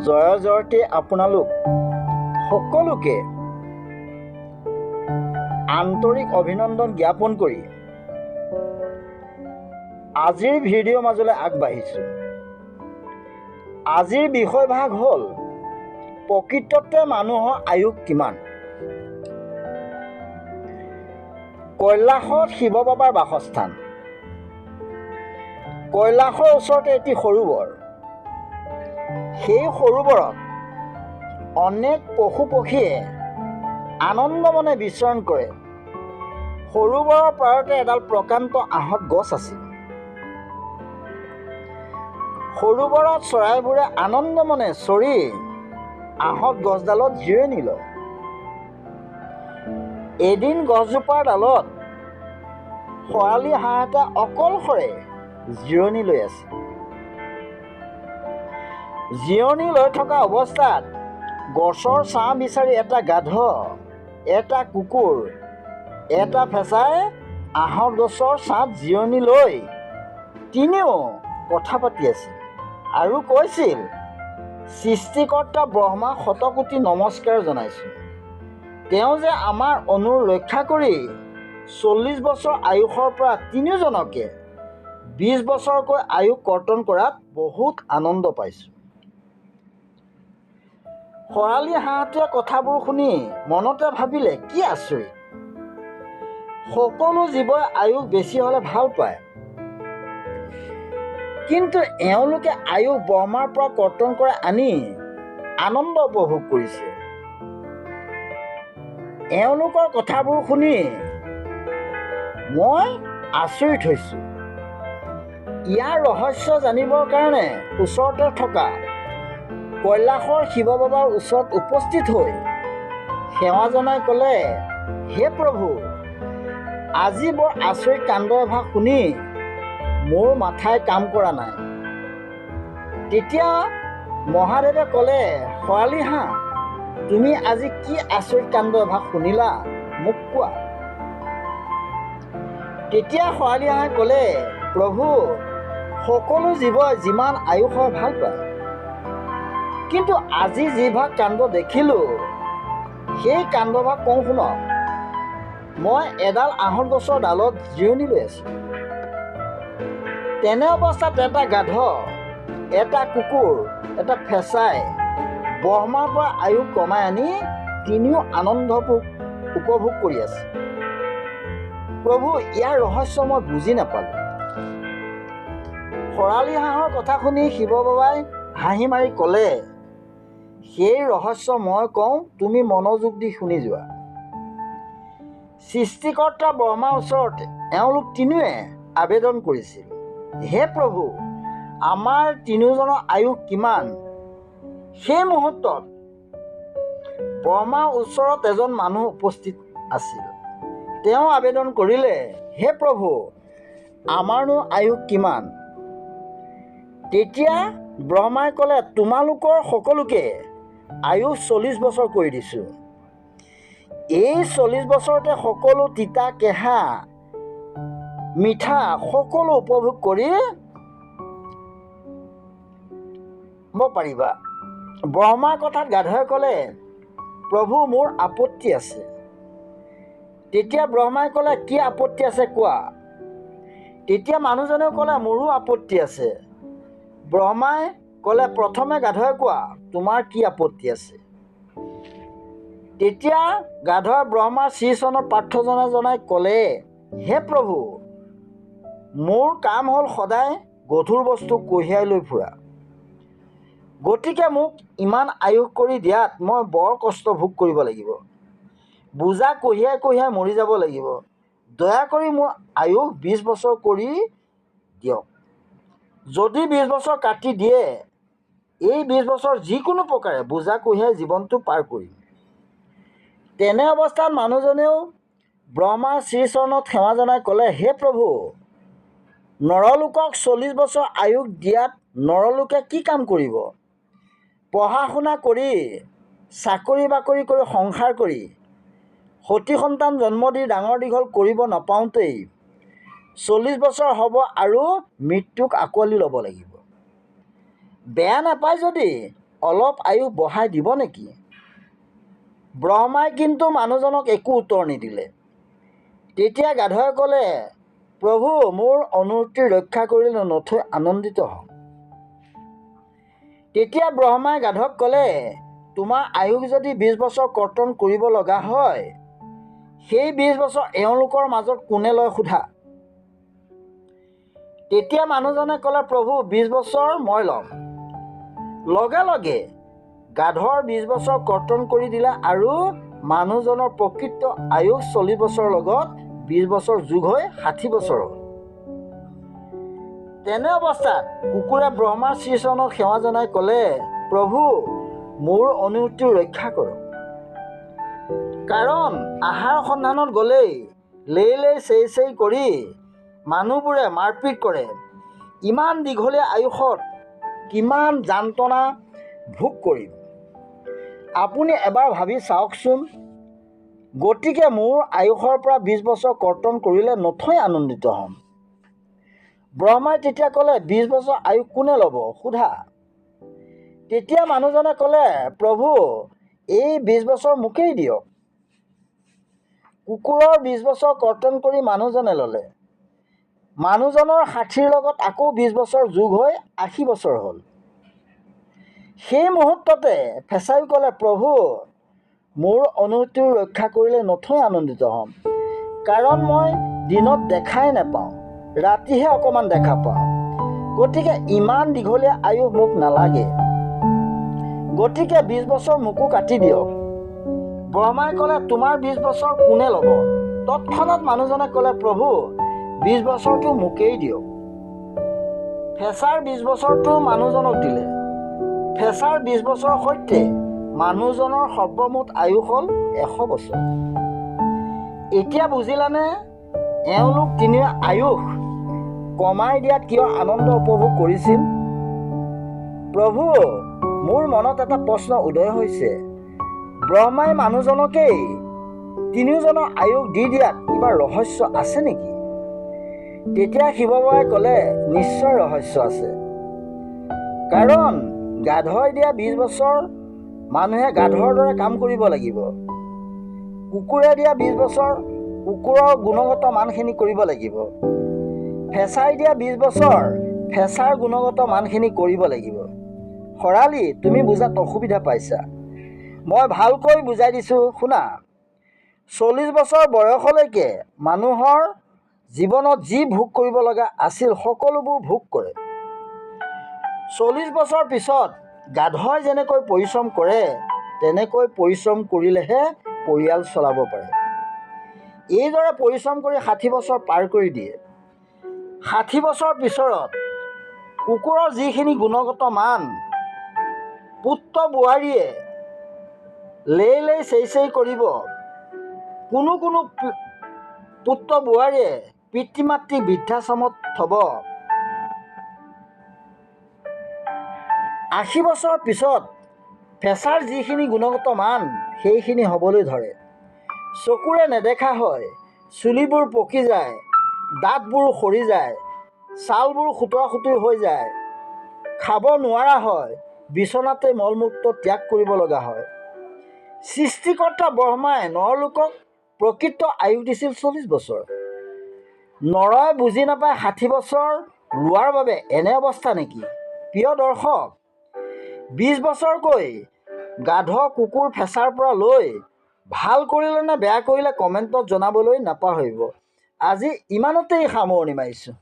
জয়তে আপোনালোক সকলোকে আন্তৰিক অভিনন্দন জ্ঞাপন কৰি আজিৰ ভিডিঅ' মাজলৈ আগবাঢ়িছোঁ। আজিৰ বিষয়ভাগ হ'ল প্ৰকৃততে মানুহৰ আয়ুস কিমান। কৈলাশত শিৱ বাবাৰ বাসস্থান। কৈলাশৰ ওচৰতে এটি সৰোবৰ। সেই সৰোবৰত অনেক পশু পক্ষীয়ে আনন্দমনে বিচৰণ কৰে। সৰোবৰৰ পাৰতে এডাল প্ৰকাণ্ড আঁহত গছ আছিল। সৰোবৰত চৰাইবোৰে আনন্দমনে চৰি আঁহত গছডালত জিৰণি লয়। এদিন গছজোপাৰ ডালত শেৱালি হাঁহ এটা অকলশৰে জিৰণি লৈ আছে। জিৰণি লৈ থকা অৱস্থাত গছৰ ছাঁ বিচাৰি এটা গাধ, এটা কুকুৰ, এটা ফেঁচাই আঁহত গছৰ ছাঁত জিৰণি লৈ তিনিও কথা পাতি আছিল আৰু কৈছিল, সৃষ্টিকৰ্তা ব্ৰহ্মাক শতকোটি নমস্কাৰ জনাইছোঁ। তেওঁ যে আমাৰ অনুৰ ৰক্ষা কৰি 40 বছৰ আয়ুসৰ পৰা তিনিওজনকে 20 বছৰকৈ আয়ুস কৰ্তন কৰাত বহুত আনন্দ পাইছোঁ। শেৱালি হাঁহটোৱে কথাবোৰ শুনি মনতে ভাবিলে, কি আচৰিত, সকলো জীৱই আয়ুস বেছি হ'লে ভাল পায়, কিন্তু এওঁলোকে আয়ুস ব্ৰহ্মাৰ পৰা কৰ্তন কৰা আনি আনন্দ উপভোগ কৰিছে। এওঁলোকৰ কথাবোৰ শুনি মই আচৰিত হৈছোঁ। ইয়াৰ ৰহস্য জানিবৰ কাৰণে ওচৰতে থকা কৈলাশৰ শিৱ বাবাৰ ওচৰত উপস্থিত হৈ সেৱা জনাই ক'লে, হে প্ৰভু, আজি বৰ আচৰিত কাণ্ড এভাগ শুনি মোৰ মাথাই কাম কৰা নাই। তেতিয়া মহাদেৱে ক'লে, শেৱালি হাঁহ, তুমি আজি কি আচৰিত কাণ্ড এভাগ শুনিলা, মোক কোৱা। তেতিয়া শেৱালি হাঁহে ক'লে, প্ৰভু, সকলো জীৱই যিমান আয়ুস হয় ভাল পায়, কিন্তু আজি যিভাগ কাণ্ড দেখিলোঁ সেই কাণ্ডভাগ কওঁ শুনক। মই এডাল আঁহত গছৰ ডালত জিৰণি লৈ আছোঁ। তেনে অৱস্থাত এটা গাধ, এটা কুকুৰ, এটা ফেঁচাই ব্ৰহ্মাৰ পৰা আয়ুস কমাই আনি তিনিও আনন্দ উপভোগ কৰি আছে। প্ৰভু, ইয়াৰ ৰহস্য মই বুজি নাপালোঁ। শেৱালি হাঁহৰ কথা শুনি শিৱ বাবাই হাঁহি মাৰি ক'লে, সেই ৰহস্য মই কওঁ, তুমি মনোযোগ দি শুনি যোৱা। সৃষ্টিকৰ্তা ব্ৰহ্মাৰ ওচৰত এওঁলোক তিনিওৱে আবেদন কৰিছিল, হে প্ৰভু, আমাৰ তিনিওজনৰ আয়ুস কিমান। সেই মুহূৰ্তত ব্ৰহ্মাৰ ওচৰত এজন মানুহ উপস্থিত আছিল। তেওঁ আবেদন কৰিলে, হে প্ৰভু, আমাৰনো আয়ুস কিমান। তেতিয়া ব্ৰহ্মাই ক'লে, তোমালোকৰ সকলোকে আয়ুস 40 বছৰ কৰি দিছোঁ। এই 40 বছৰতে সকলো তিতা কেঁহা মিঠা সকলো উপভোগ কৰিব পাৰিবা। ব্ৰহ্মাৰ কথাত গাধই ক'লে, প্ৰভু, মোৰ আপত্তি আছে। তেতিয়া ব্ৰহ্মাই ক'লে, কি আপত্তি আছে কোৱা। তেতিয়া মানুহজনে ক'লে, মোৰো আপত্তি আছে। ব্ৰহ্মাই ক'লে, প্ৰথমে গাধই কোৱা, তোমাৰ কি আপত্তি আছে। তেতিয়া গাধই ব্ৰহ্মাৰ শ্ৰীচৰণত প্ৰাৰ্থনা জনাই ক'লে, হে প্ৰভু, মোৰ কাম হ'ল সদায় গধুৰ বস্তু কঢ়িয়াই লৈ ফুৰা। গতিকে মোক ইমান আয়ুস কৰি দিয়াত মই বৰ কষ্ট ভোগ কৰিব লাগিব। বোজা কঢ়িয়াই কঢ়িয়াই মৰি যাব লাগিব। দয়া কৰি মোৰ আয়ুস 20 বছৰ কৰি দিয়ক। যদি 20 বছৰ কাটি দিয়ে, এই 20 বছৰ যিকোনো প্ৰকাৰে বোজা কঢ়িয়াই জীৱনটো পাৰ কৰিম। তেনে অৱস্থাত মানুহজনেও ব্ৰহ্মাৰ শ্ৰীচৰণত সেৱা জনাই ক'লে, হে প্ৰভু, নৰলোকক 40 বছৰ আয়ুস দিয়াত নৰলোকে কি কাম কৰিব। পঢ়া শুনা কৰি, চাকৰি বাকৰি কৰি, সংসাৰ কৰি, সতি সন্তান জন্ম দি ডাঙৰ দীঘল কৰিব নাপাওঁতেই 40 বছৰ হ'ব আৰু মৃত্যুক আঁকোৱালি ল'ব লাগিব। বেয়া নাপায় যদি অলপ আয়ুস বঢ়াই দিব নেকি? ব্ৰহ্মাই কিন্তু মানুহজনক একো উত্তৰ নিদিলে। তেতিয়া গাধই ক'লে, প্ৰভু, মোৰ অনুমতি ৰক্ষা কৰিলে নথৈ আনন্দিত হ'ম। তেতিয়া ব্ৰহ্মাই গাধক ক'লে, তোমাৰ আয়ুস যদি 20 বছৰ কৰ্তন কৰিব লগা হয়, সেই 20 বছৰ এওঁলোকৰ মাজত কোনে লয় সোধা। তেতিয়া মানুহজনে ক'লে, প্ৰভু, 20 বছৰ মই ল'ম। লগে লগে গাধৰ 20 বছৰ কৰ্তন কৰি দিলে আৰু মানুহজনৰ প্ৰকৃত আয়ুস 40 বছৰৰ লগত 20 বছৰ যোগ হৈ 60 বছৰ হ'ল। তেনে অৱস্থাত কুকুৰে ব্ৰহ্মাৰ শ্ৰীচৰণত সেৱা জনাই ক'লে, প্ৰভু, মোৰ অনুমতি ৰক্ষা কৰক। কাৰণ আহাৰ সন্ধানত গ'লেই লেই চেই চেই কৰি মানুহবোৰে মাৰপিট কৰে। ইমান দীঘলীয়া আয়ুসত কিমান যান্ত্ৰণা ভোগ কৰিম, আপুনি এবাৰ ভাবি চাওকচোন। গতিকে মোৰ আয়ুসৰ পৰা 20 বছৰ কৰ্তন কৰিলে নথৈ আনন্দিত হ'ম। ব্ৰহ্মাই তেতিয়া ক'লে, 20 বছৰ আয়ুস কোনে ল'ব সোধা। তেতিয়া মানুহজনে ক'লে, প্ৰভু, এই 20 বছৰ মোকেই দিয়ক। কুকুৰৰ 20 বছৰ কৰ্তন কৰি মানুহজনে ল'লে। মানুহজনৰ 60ৰ লগত আকৌ 20 বছৰ যোগ হৈ 80 বছৰ হ'ল। সেই মুহূৰ্ততে ফেঁচাই ক'লে, প্ৰভু, মোৰ অনুমতি ৰক্ষা কৰিলে নথৈ আনন্দিত হ'ম। কাৰণ মই দিনত দেখাই নাপাওঁ, ৰাতিহে অকণমান দেখা পাওঁ। গতিকে ইমান দীঘলীয়া আয়ুস মোক নালাগে। গতিকে 20 বছৰ মোকো কাটি দিয়ক। ব্ৰহ্মাই ক'লে, তোমাৰ 20 বছৰ কোনে ল'ব? তৎক্ষণাত মানুহজনে ক'লে, প্ৰভু, 20 বছৰটো মোকেই দিয়ক। ফেঁচাৰ 20 বছৰটো মানুহজনক দিলে। ফেঁচাৰ 20 বছৰৰ সৈতে মানুহজনৰ সৰ্বমুঠ আয়ুস হ'ল 100 বছৰ। এতিয়া বুজিলানে এওঁলোক তিনিওৱে আয়ুস কমাই দিয়াত কিয় আনন্দ উপভোগ কৰিছিল? প্ৰভু, মোৰ মনত এটা প্ৰশ্ন উদয় হৈছে। ব্ৰহ্মাই মানুহজনকেই তিনিওজনৰ আয়ুস দি দিয়াত কিবা ৰহস্য আছে নেকি? তেতিয়া শিৱ বাবাই ক'লে, নিশ্চয় ৰহস্য আছে। কাৰণ গাধই দিয়া 20 বছৰ মানুহে গাধৰ দৰে কাম কৰিব লাগিব। কুকুৰে দিয়া 20 বছৰ কুকুৰৰ গুণগত মানখিনি কৰিব লাগিব। ফেঁচাই দিয়া 20 বছৰ ফেঁচাৰ গুণগত মানখিনি কৰিব লাগিব। খৰালি, তুমি বুজাত অসুবিধা পাইছা। মই ভালকৈ বুজাই দিছোঁ শুনা। 40 বছৰ বয়সলৈকে মানুহৰ জীৱনত যি ভোগ কৰিব লগা আছিল সকলোবোৰ ভোগ কৰে। 40 বছৰ পিছত গাধই যেনেকৈ পৰিশ্ৰম কৰে তেনেকৈ পৰিশ্ৰম কৰিলেহে পৰিয়াল চলাব পাৰে। এইদৰে পৰিশ্ৰম কৰি 60 বছৰ পাৰ কৰি দিয়ে। 60 বছৰ পিছত কুকুৰৰ যিখিনি গুণগত মান পুত্ৰ বোৱাৰীয়ে লেই চেই চেই কৰিব, কোনো পুত্ৰ বোৱাৰীয়ে পিতৃ মাতৃক বৃদ্ধাশ্ৰমত থ'ব। 80 বছৰৰ পিছত ফেঁচাৰ যিখিনি গুণগত মান সেইখিনি হ'বলৈ ধৰে। চকুৰে নেদেখা হয়, চুলিবোৰ পকি যায়, দাঁতবোৰ সৰি যায়, ছালবোৰ সুতৰা সুতুৰি হৈ যায়, খাব নোৱাৰা হয়, বিচনাতে মলমূত্ৰ ত্যাগ কৰিব লগা হয়। সৃষ্টিকৰ্তা ব্ৰহ্মাই নৰলোকক প্ৰকৃত আয়ুস দিছিল 40 বছৰ। নৰই বুজি নাপায় 60 বছৰ লোৱাৰ বাবে এনে অৱস্থা নেকি? প্ৰিয় দৰ্শক, 20 বছৰকৈ গাধ কুকুৰ ফেঁচাৰ পৰা লৈ ভাল কৰিলে নে বেয়া কৰিলে কমেণ্টত জনাবলৈ নাপাহৰিব। আজি ইমানতেই সামৰণি মাৰিছোঁ।